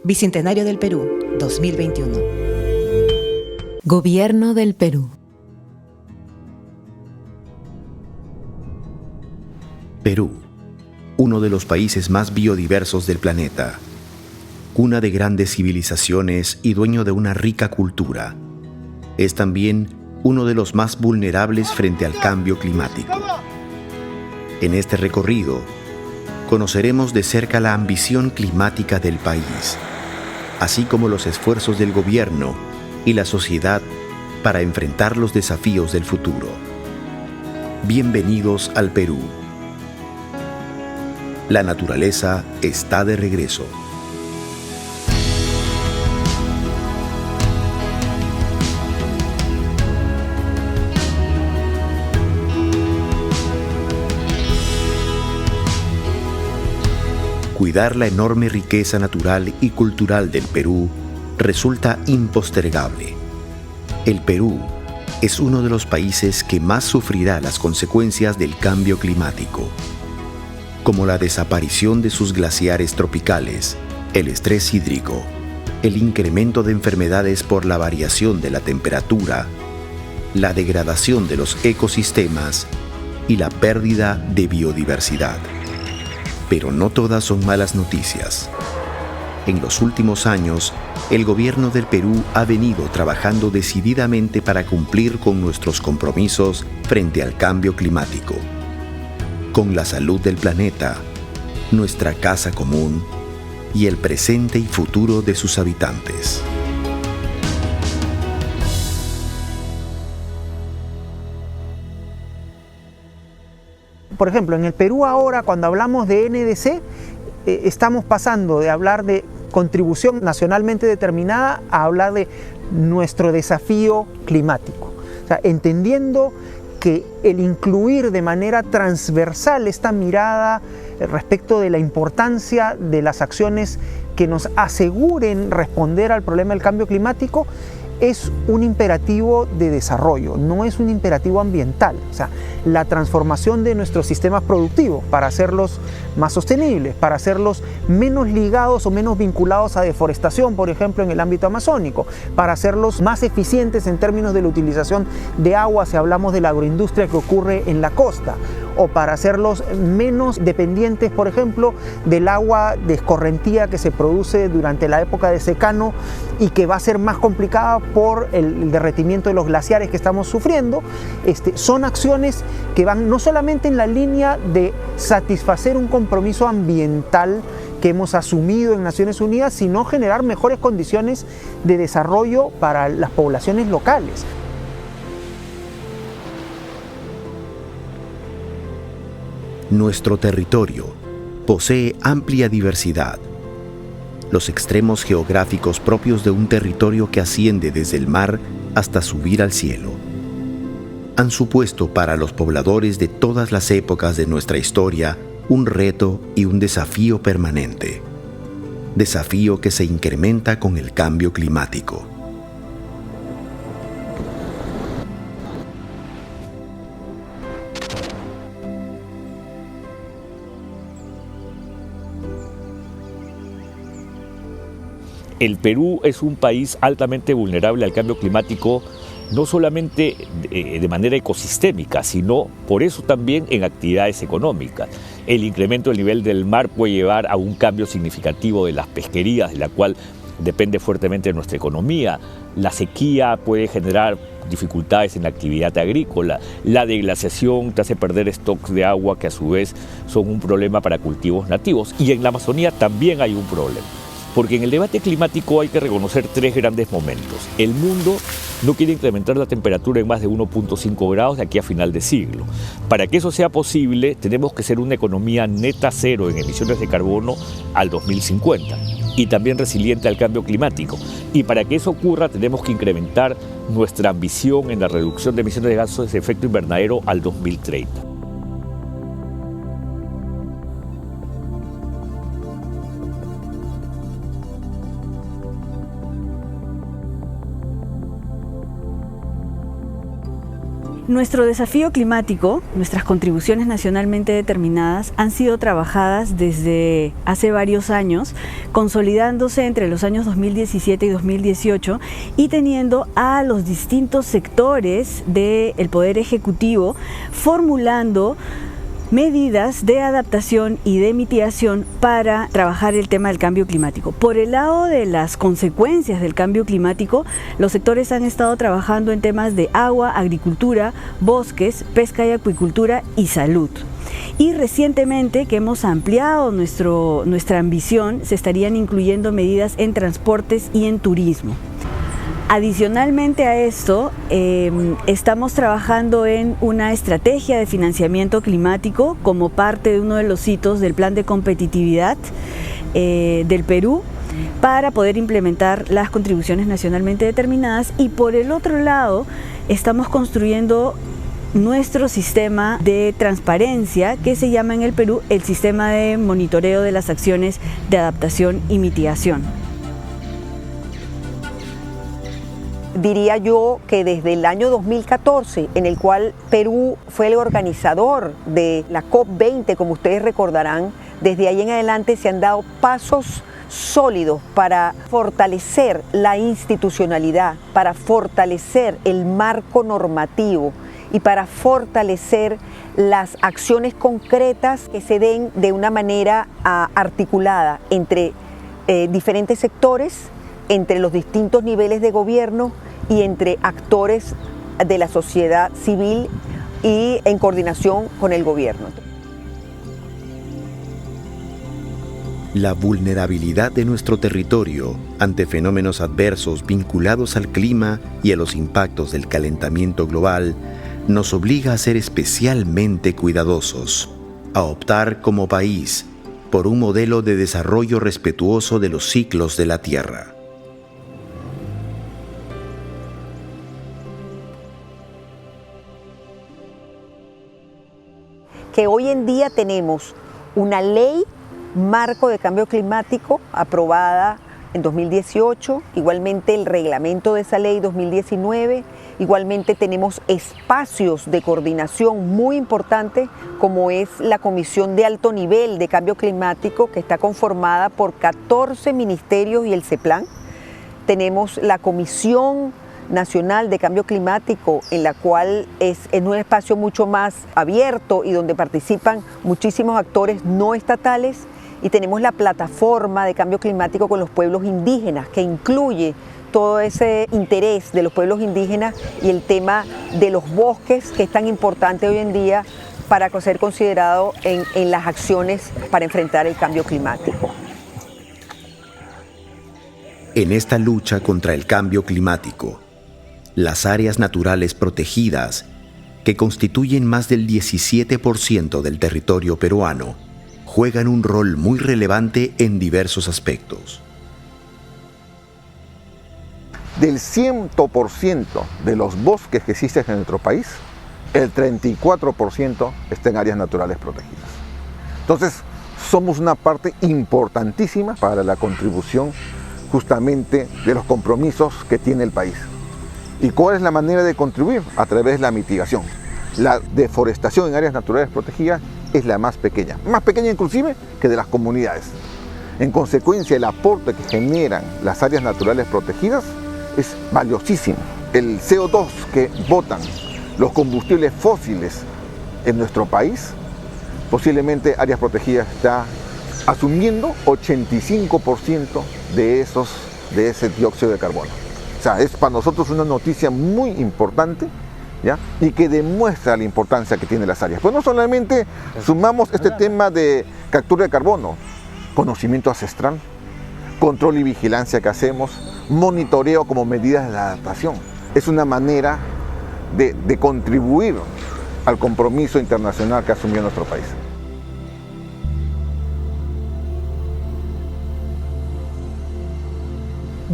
Bicentenario del Perú, 2021. Gobierno del Perú. Perú, uno de los países más biodiversos del planeta, cuna de grandes civilizaciones y dueño de una rica cultura, es también uno de los más vulnerables frente al cambio climático. En este recorrido, conoceremos de cerca la ambición climática del país, así como los esfuerzos del gobierno y la sociedad para enfrentar los desafíos del futuro. Bienvenidos al Perú. La naturaleza está de regreso. Cuidar la enorme riqueza natural y cultural del Perú resulta impostergable. El Perú es uno de los países que más sufrirá las consecuencias del cambio climático, como la desaparición de sus glaciares tropicales, el estrés hídrico, el incremento de enfermedades por la variación de la temperatura, la degradación de los ecosistemas y la pérdida de biodiversidad. Pero no todas son malas noticias. En los últimos años, el gobierno del Perú ha venido trabajando decididamente para cumplir con nuestros compromisos frente al cambio climático, con la salud del planeta, nuestra casa común y el presente y futuro de sus habitantes. Por ejemplo, en el Perú ahora, cuando hablamos de NDC, estamos pasando de hablar de contribución nacionalmente determinada a hablar de nuestro desafío climático. O sea, entendiendo que el incluir de manera transversal esta mirada respecto de la importancia de las acciones que nos aseguren responder al problema del cambio climático es un imperativo de desarrollo, no es un imperativo ambiental. O sea, la transformación de nuestros sistemas productivos para hacerlos más sostenibles, para hacerlos menos ligados o menos vinculados a deforestación, por ejemplo, en el ámbito amazónico, para hacerlos más eficientes en términos de la utilización de agua, si hablamos de la agroindustria que ocurre en la costa, o para hacerlos menos dependientes, por ejemplo, del agua de escorrentía que se produce durante la época de secano y que va a ser más complicada por el derretimiento de los glaciares que estamos sufriendo. Son acciones que van no solamente en la línea de satisfacer un compromiso ambiental que hemos asumido en Naciones Unidas, sino generar mejores condiciones de desarrollo para las poblaciones locales. Nuestro territorio posee amplia diversidad. Los extremos geográficos propios de un territorio que asciende desde el mar hasta subir al cielo han supuesto para los pobladores de todas las épocas de nuestra historia un reto y un desafío permanente. Desafío que se incrementa con el cambio climático. El Perú es un país altamente vulnerable al cambio climático, no solamente de manera ecosistémica, sino por eso también en actividades económicas. El incremento del nivel del mar puede llevar a un cambio significativo de las pesquerías, de la cual depende fuertemente nuestra economía. La sequía puede generar dificultades en la actividad agrícola. La deglaciación te hace perder stocks de agua que a su vez son un problema para cultivos nativos. Y en la Amazonía también hay un problema. Porque en el debate climático hay que reconocer tres grandes momentos. El mundo no quiere incrementar la temperatura en más de 1.5 grados de aquí a final de siglo. Para que eso sea posible, tenemos que ser una economía neta cero en emisiones de carbono al 2050 y también resiliente al cambio climático. Y para que eso ocurra, tenemos que incrementar nuestra ambición en la reducción de emisiones de gases de efecto invernadero al 2030. Nuestro desafío climático, nuestras contribuciones nacionalmente determinadas han sido trabajadas desde hace varios años, consolidándose entre los años 2017 y 2018 y teniendo a los distintos sectores del Poder Ejecutivo formulando medidas de adaptación y de mitigación para trabajar el tema del cambio climático. Por el lado de las consecuencias del cambio climático, los sectores han estado trabajando en temas de agua, agricultura, bosques, pesca y acuicultura y salud. Y recientemente, que hemos ampliado nuestra ambición, se estarían incluyendo medidas en transportes y en turismo. Adicionalmente a esto, estamos trabajando en una estrategia de financiamiento climático como parte de uno de los hitos del Plan de Competitividad del Perú para poder implementar las contribuciones nacionalmente determinadas, y por el otro lado estamos construyendo nuestro sistema de transparencia que se llama en el Perú el Sistema de Monitoreo de las Acciones de Adaptación y Mitigación. Diría yo que desde el año 2014, en el cual Perú fue el organizador de la COP20, como ustedes recordarán, desde ahí en adelante se han dado pasos sólidos para fortalecer la institucionalidad, para fortalecer el marco normativo y para fortalecer las acciones concretas que se den de una manera articulada entre diferentes sectores, entre los distintos niveles de gobierno y entre actores de la sociedad civil y en coordinación con el gobierno. La vulnerabilidad de nuestro territorio ante fenómenos adversos vinculados al clima y a los impactos del calentamiento global nos obliga a ser especialmente cuidadosos, a optar como país por un modelo de desarrollo respetuoso de los ciclos de la Tierra. Que hoy en día tenemos una ley marco de cambio climático aprobada en 2018, igualmente el reglamento de esa ley 2019, igualmente tenemos espacios de coordinación muy importantes como es la Comisión de Alto Nivel de Cambio Climático, que está conformada por 14 ministerios y el CEPLAN. Tenemos la Comisión Nacional de Cambio Climático, en la cual es en un espacio mucho más abierto y donde participan muchísimos actores no estatales, y tenemos la plataforma de cambio climático con los pueblos indígenas, que incluye todo ese interés de los pueblos indígenas y el tema de los bosques, que es tan importante hoy en día para ser considerado en las acciones para enfrentar el cambio climático. En esta lucha contra el cambio climático, las áreas naturales protegidas, que constituyen más del 17% del territorio peruano, juegan un rol muy relevante en diversos aspectos. Del 100% de los bosques que existen en nuestro país, el 34% está en áreas naturales protegidas. Entonces, somos una parte importantísima para la contribución justamente de los compromisos que tiene el país. ¿Y cuál es la manera de contribuir? A través de la mitigación. La deforestación en áreas naturales protegidas es la más pequeña inclusive que de las comunidades. En consecuencia, el aporte que generan las áreas naturales protegidas es valiosísimo. El CO2 que botan los combustibles fósiles en nuestro país, posiblemente áreas protegidas está asumiendo 85% de ese dióxido de carbono. O sea, es para nosotros una noticia muy importante, ¿ya? Y que demuestra la importancia que tienen las áreas. Pues no solamente sumamos este tema de captura de carbono, conocimiento ancestral, control y vigilancia que hacemos, monitoreo como medidas de adaptación. Es una manera de contribuir al compromiso internacional que asumió nuestro país.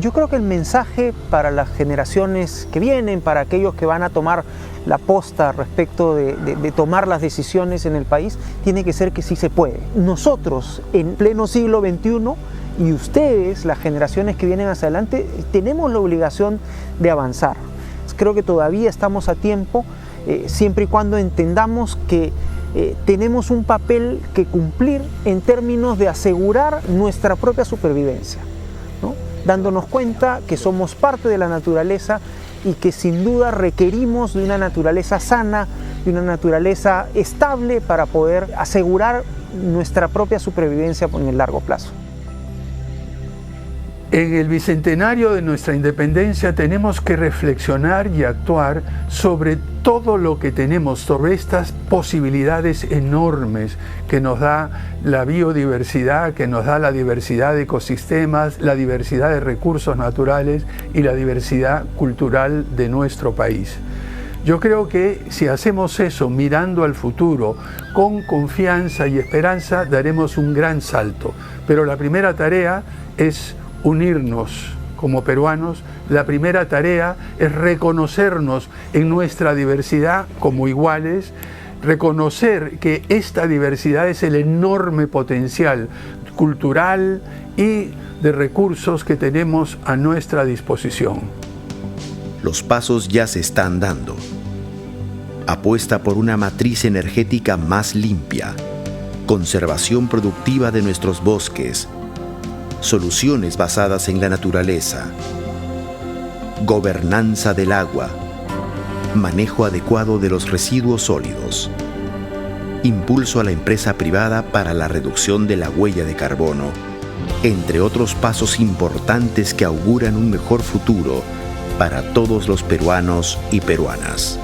Yo creo que el mensaje para las generaciones que vienen, para aquellos que van a tomar la posta respecto de tomar las decisiones en el país, tiene que ser que sí se puede. Nosotros, en pleno siglo XXI, y ustedes, las generaciones que vienen hacia adelante, tenemos la obligación de avanzar. Creo que todavía estamos a tiempo siempre y cuando entendamos que tenemos un papel que cumplir en términos de asegurar nuestra propia supervivencia, ¿no? Dándonos cuenta que somos parte de la naturaleza y que sin duda requerimos de una naturaleza sana, de una naturaleza estable para poder asegurar nuestra propia supervivencia en el largo plazo. En el bicentenario de nuestra independencia tenemos que reflexionar y actuar sobre todo lo que tenemos, sobre estas posibilidades enormes que nos da la biodiversidad, que nos da la diversidad de ecosistemas, la diversidad de recursos naturales y la diversidad cultural de nuestro país. Yo creo que si hacemos eso mirando al futuro, con confianza y esperanza, daremos un gran salto. Pero la primera tarea es unirnos como peruanos. La primera tarea es reconocernos en nuestra diversidad como iguales, reconocer que esta diversidad es el enorme potencial cultural y de recursos que tenemos a nuestra disposición. Los pasos ya se están dando. Apuesta por una matriz energética más limpia, conservación productiva de nuestros bosques, soluciones basadas en la naturaleza, gobernanza del agua, manejo adecuado de los residuos sólidos, impulso a la empresa privada para la reducción de la huella de carbono, entre otros pasos importantes que auguran un mejor futuro para todos los peruanos y peruanas.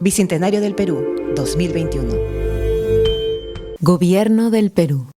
Bicentenario del Perú, 2021. Gobierno del Perú.